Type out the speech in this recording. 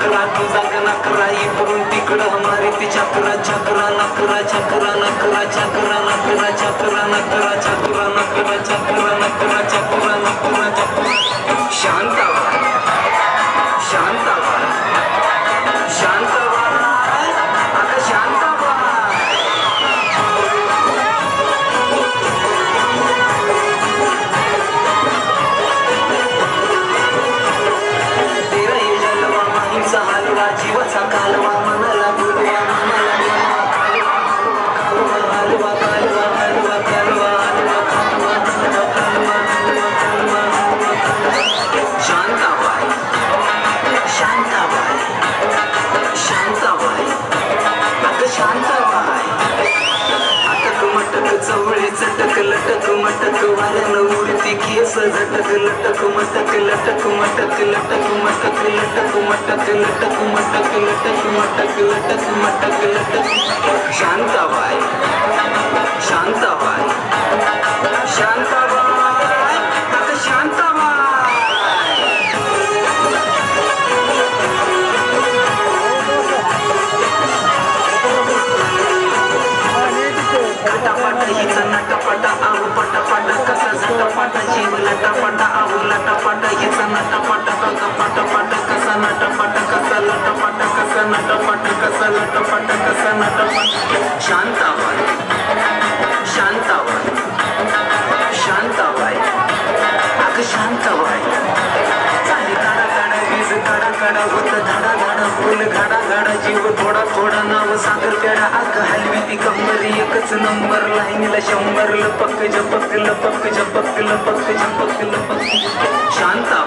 नकरा तुझा नकरा इकडून तिकडं हमारे ती चकरा चकरा नकरा चकरा नकरा चकरा नकरा चकरा नकरा चकरा नकरा चकरा नकरा चकरा नकरा चकरा शांताबाई शांताबाई शांताबाई अगं शांताबाई तेरा ये जलवा माहीचा हलवा जीवाचा कालवा मनाला बुडवा मनाला हलवा कालवा हलवा कालवा हलवा कालवा हलवा कालवा हलवा कालवा शांताबाई शांताबाई शांताबाई अगं शांताबाई अटक मटक चवळे चटक लटक मटक वाऱ्यानं उडती केस झटक लटक मटक लटक मटक लटक मटक लटक मटक लटक मटक लटक मटक लटक मटक लटक शांताबाई शांताबाई शांताबाई अगं शांताबाई पटापटा हिचा नटापटा आहू पटापटा कसा झटापटा जीव लटापटा आहू लटापटा हिचा नटापटा बघा पटापटा कसा नटापटा कसा लटापटा कसा नटापटा कसा लटापटा कसा नटापटा शांताबाई शांताबाई शांताबाई अगं शांताबाई चाली गाडा गाडा वीज गाडा गाडा होत धाडा धाडा फुल घाडा घाडा जीव थोडा थोडा नाव सागर पेडा अगं हलवी ती कंबर एकच नंबर लाईनीला 100 लपक झपक लपक झपक लपक झपक लपक शांता